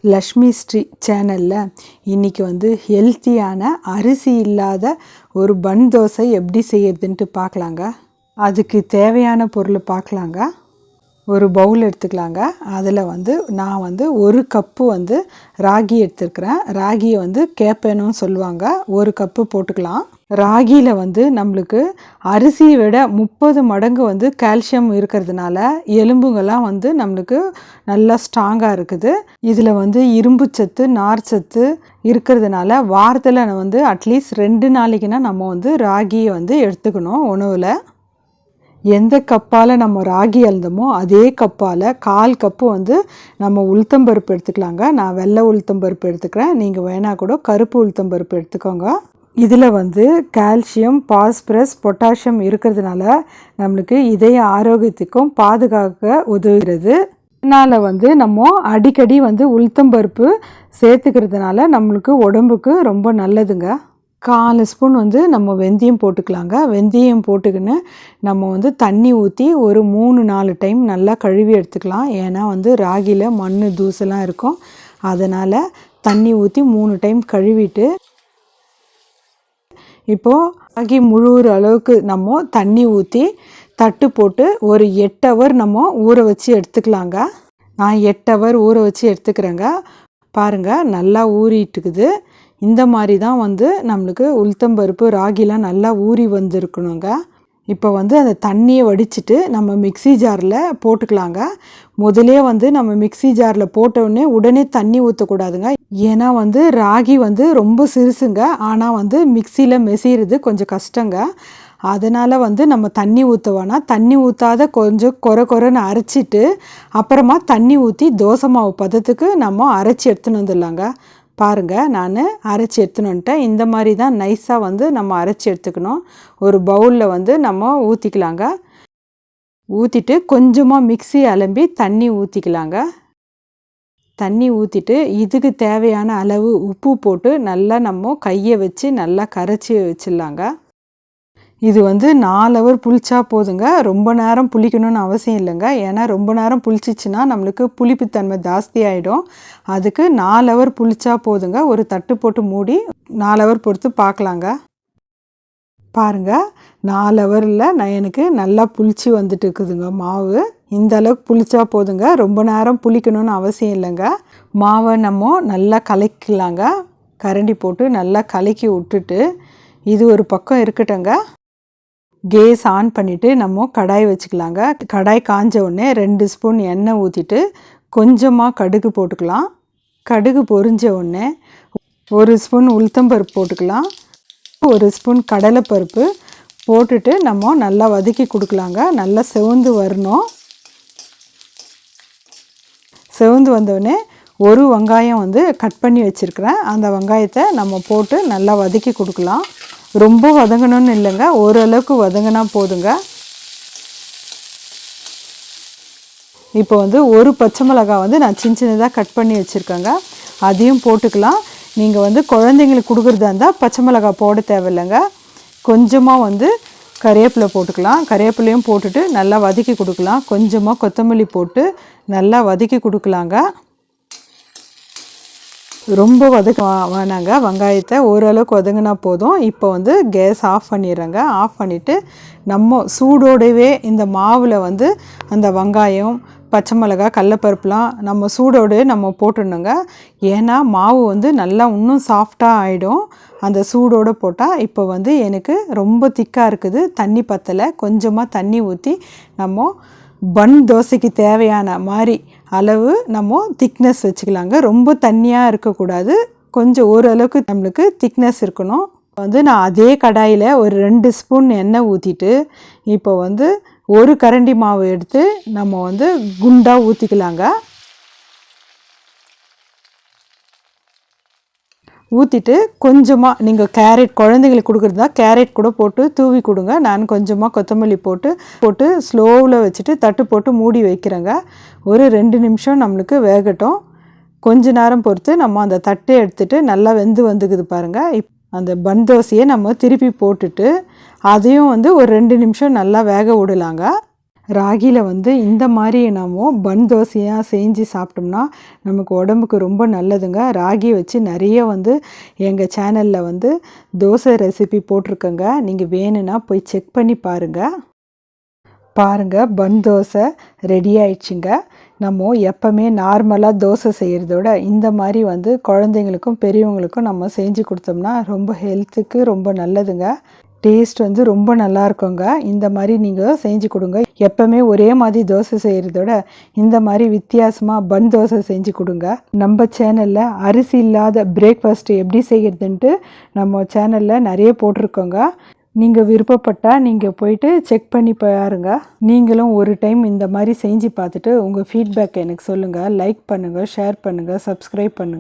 லக்ஷ்மி ஸ்ரீ சேனலில் இன்றைக்கி வந்து ஹெல்த்தியான அரிசி இல்லாத ஒரு பன் தோசை எப்படி செய்யறதுன்ட்டு பார்க்கலாங்க. அதுக்கு தேவையான பொருள் பார்க்கலாங்க. ஒரு பவுல் எடுத்துக்கலாங்க. அதில் வந்து நான் வந்து ஒரு கப்பு வந்து ராகி எடுத்துருக்கிறேன். ராகியை வந்து கேப்பேன்னு சொல்லுவாங்க. ஒரு கப்பு போட்டுக்கலாம். ராகியில் வந்து நம்மளுக்கு அரிசியை விட 30 மடங்கு வந்து கால்சியம் இருக்கிறதுனால எலும்புங்கள்லாம் வந்து நம்மளுக்கு நல்லா ஸ்ட்ராங்காக இருக்குது. இதில் வந்து இரும்பு சத்து, நார் சத்து இருக்கிறதுனால வாரத்தில் வந்து அட்லீஸ்ட் 2 நாளைக்குன்னா நம்ம வந்து ராகியை வந்து எடுத்துக்கணும் உணவில். எந்த கப்பால் நம்ம ராகி அழுந்தமோ அதே கப்பால் 1/4 கப்பு வந்து நம்ம உளுத்தம்பருப்பு எடுத்துக்கலாங்க. நான் வெள்ளை உளுத்தம்பருப்பு எடுத்துக்கிறேன். நீங்கள் வேணால் கூட கருப்பு உளுத்தம்பருப்பு எடுத்துக்கோங்க. இதில் வந்து கால்சியம், பாஸ்பரஸ், பொட்டாசியம் இருக்கிறதுனால நம்மளுக்கு இதய ஆரோக்கியத்துக்கும் பாதுகாக்க உதவுகிறது. இதனால் வந்து நம்ம அடிக்கடி வந்து உளுத்தம்பருப்பு சேர்த்துக்கிறதுனால நம்மளுக்கு உடம்புக்கு ரொம்ப நல்லதுங்க. 1/4 ஸ்பூன் வந்து நம்ம வெந்தயம் போட்டுக்கலாங்க. வெந்தயம் போட்டுக்கின்னு நம்ம வந்து தண்ணி ஊற்றி ஒரு 3-4 டைம் நல்லா கழுவி எடுத்துக்கலாம். ஏன்னா வந்து ராகியில் மண் தூசெல்லாம் இருக்கும். அதனால் தண்ணி ஊற்றி 3 டைம் கழுவிட்டு இப்போது ராகி முழுகிற அளவுக்கு நம்ம தண்ணி ஊற்றி தட்டு போட்டு ஒரு 8 ஹவர் நம்ம ஊற வச்சு எடுத்துக்கலாங்க. நான் 8 ஹவர் ஊற வச்சு எடுத்துக்கிறேங்க. பாருங்கள், நல்லா ஊறிட்டுக்குது. இந்த மாதிரி தான் வந்து நம்மளுக்கு உளுத்தம்பருப்பு, ராகிலாம் நல்லா ஊறி வந்துருக்கணுங்க. இப்போ வந்து அந்த தண்ணியை வடிச்சிட்டு நம்ம மிக்ஸி ஜாரில் போட்டுக்கலாங்க. முதலே வந்து நம்ம மிக்ஸி ஜாரில் போட்டோடனே உடனே தண்ணி ஊற்றக்கூடாதுங்க. ஏன்னா வந்து ராகி வந்து ரொம்ப சிறுசுங்க. ஆனால் வந்து மிக்சியில் மெசிறது கொஞ்சம் கஷ்டங்க. அதனால் வந்து நம்ம தண்ணி ஊற்றுவோன்னா தண்ணி ஊற்றாத கொஞ்சம் கொரன்னு அரைச்சிட்டு அப்புறமா தண்ணி ஊற்றி தோசை மாவு பதத்துக்கு நம்ம அரைச்சி எடுத்துன்னு வந்துடலாங்க. பாருங்கள், நான் அரைச்சி எடுத்துன்னு வந்துட்டேன். இந்த மாதிரி தான் நைஸாக வந்து நம்ம அரைச்சி எடுத்துக்கணும். ஒரு பவுலில் வந்து நம்ம ஊற்றிக்கலாங்க. ஊற்றிட்டு கொஞ்சமாக மிக்ஸி அலம்பி தண்ணி ஊற்றிக்கலாங்க. தண்ணி ஊற்றிட்டு இதுக்கு தேவையான அளவு உப்பு போட்டு நல்லா நம்ம கையை வச்சு நல்லா கரைச்சி வச்சிடலாங்க. இது வந்து 4 ஹவர் புளிச்சா போதுங்க. ரொம்ப நேரம் புளிக்கணும்னு அவசியம் இல்லைங்க. ஏன்னா ரொம்ப நேரம் புளிச்சிச்சின்னா நம்மளுக்கு புளிப்புத்தன்மை ஜாஸ்தி ஆகிடும். அதுக்கு 4 ஹவர் புளிச்சா போதுங்க. ஒரு தட்டு போட்டு மூடி 4 ஹவர் பொறுத்து பார்க்கலாங்க. பாருங்கள், 4 ஹவரில் எனக்கு நல்லா புளிச்சு வந்துட்டு இருக்குதுங்க மாவு. இந்த அளவுக்கு புளிச்சா போதுங்க. ரொம்ப நேரம் புளிக்கணும்னு அவசியம் இல்லைங்க. மாவை நம்ம நல்லா கலக்கலாங்க. கரண்டி போட்டு நல்லா கலக்கி விட்டுட்டு இது ஒரு பக்கம் இருக்கட்டுங்க. கேஸ் ஆன் பண்ணிவிட்டு நம்ம கடாய் வச்சுக்கலாங்க. கடாய் காஞ்ச உடனே 2 ஸ்பூன் எண்ணெய் ஊற்றிட்டு கொஞ்சமாக கடுகு போட்டுக்கலாம். கடுகு பொரிஞ்ச உடனே 1 ஸ்பூன் உளுத்தம்பருப்பு போட்டுக்கலாம். 1 ஸ்பூன் கடலைப்பருப்பு போட்டுட்டு நம்ம நல்லா வதக்கி கொடுக்கலாங்க. நல்லா செவந்து வரணும். செவந்து வந்தோடனே ஒரு வெங்காயம் வந்து கட் பண்ணி வச்சுருக்கிறேன். அந்த வெங்காயத்தை நம்ம போட்டு நல்லா வதக்கி கொடுக்கலாம். ரொம்ப வதங்கணும்னு இல்லைங்க, ஓரளவுக்கு வதங்கினா போதுங்க. இப்போ வந்து ஒரு பச்சை மிளகாய் வந்து நான் சின்னதாக கட் பண்ணி வச்சுருக்கேங்க. அதையும் போட்டுக்கலாம். நீங்கள் வந்து குழந்தைங்களுக்கு கொடுக்குறதா இருந்தால் பச்சை மிளகாய் போட தேவையில்லைங்க. கொஞ்சமாக வந்து கறிவேப்பிலை போட்டுக்கலாம். கறிவேப்பிலையும் போட்டுட்டு நல்லா வதக்கி கொடுக்கலாம். கொஞ்சமாக கொத்தமல்லி போட்டு நல்லா வதக்கி கொடுக்கலாங்க. ரொம்ப வதக்க வேணாங்க. வெங்காயத்தை ஓரளவுக்கு வதங்கினா போதும். இப்போ வந்து கேஸ் ஆஃப் பண்ணிடுறேங்க. ஆஃப் பண்ணிவிட்டு நம்ம சூடோடவே இந்த மாவில் வந்து அந்த வெங்காயம், பச்சை மிளகாய், கடலைப்பருப்புலாம் நம்ம சூடோடு நம்ம போட்டுடணுங்க. ஏன்னா மாவு வந்து நல்லா இன்னும் சாஃப்டாக ஆகிடும் அந்த சூடோடு போட்டால். இப்போ வந்து எனக்கு ரொம்ப திக்காக இருக்குது, தண்ணி பத்தலை. கொஞ்சமாக தண்ணி ஊற்றி நம்ம பன் தோசைக்கு தேவையான மாதிரி அளவு நம்ம திக்னஸ் வச்சுக்கலாங்க. ரொம்ப தண்ணியாக இருக்கக்கூடாது, கொஞ்சம் ஓரளவுக்கு நம்மளுக்கு திக்னஸ் இருக்கணும். வந்து நான் அதே கடாயில் ஒரு 2 ஸ்பூன் எண்ணெய் ஊற்றிட்டு இப்போ வந்து ஒரு கரண்டி மாவு எடுத்து நம்ம வந்து குண்டாக ஊற்றிக்கலாங்க. ஊற்றிட்டு கொஞ்சமாக நீங்கள் கேரட் குழந்தைங்களுக்கு கொடுக்குறதா கேரட் கூட போட்டு தூவி கொடுங்க. நான் கொஞ்சமாக கொத்தமல்லி போட்டு ஸ்லோவில் வச்சுட்டு தட்டு போட்டு மூடி வைக்கிறேங்க. ஒரு 2 நிமிஷம் நம்மளுக்கு வேகட்டும். கொஞ்ச நேரம் பொறுத்து நம்ம அந்த தட்டை எடுத்துகிட்டு நல்லா வெந்து வந்துக்குது பாருங்கள். அந்த பன் தோசையை நம்ம திருப்பி போட்டுட்டு அதையும் வந்து ஒரு 2 நிமிஷம் நல்லா வேக விடலாங்க. ராகியில் வந்து இந்த மாதிரி நம்ம பன் தோசையாக செஞ்சு சாப்பிட்டோம்னா நமக்கு உடம்புக்கு ரொம்ப நல்லதுங்க. ராகி வச்சு நிறைய வந்து எங்கள் சேனலில் வந்து தோசை ரெசிபி போட்டிருக்கேங்க. நீங்கள் வேணும்னா போய் செக் பண்ணி பாருங்கள். பன் தோசை ரெடி ஆயிடுச்சுங்க. நம்ம எப்போவுமே நார்மலாக தோசை செய்கிறதோட இந்த மாதிரி வந்து குழந்தைங்களுக்கும் பெரியவங்களுக்கும் நம்ம செஞ்சு கொடுத்தோம்னா ரொம்ப ஹெல்த்துக்கு ரொம்ப நல்லதுங்க. டேஸ்ட் வந்து ரொம்ப நல்லா இருக்குங்க. இந்த மாதிரி நீங்கள் செஞ்சு கொடுங்க. எப்போவுமே ஒரே மாதிரி தோசை செய்கிறதோட இந்த மாதிரி வித்தியாசமாக பன் தோசை செஞ்சு கொடுங்க. நம்ம சேனலில் அரிசி இல்லாத பிரேக்ஃபாஸ்ட்டு எப்படி செய்கிறதுன்ட்டு நம்ம சேனலில் நிறைய போட்டிருக்கோங்க. நீங்கள் விருப்பப்பட்டால் நீங்கள் போயிட்டு செக் பண்ணி பாருங்க. நீங்களும் ஒரு டைம் இந்த மாதிரி செஞ்சு பார்த்துட்டு உங்கள் ஃபீட்பேக் எனக்கு சொல்லுங்கள். லைக் பண்ணுங்கள், ஷேர் பண்ணுங்கள், சப்ஸ்கிரைப் பண்ணுங்கள்.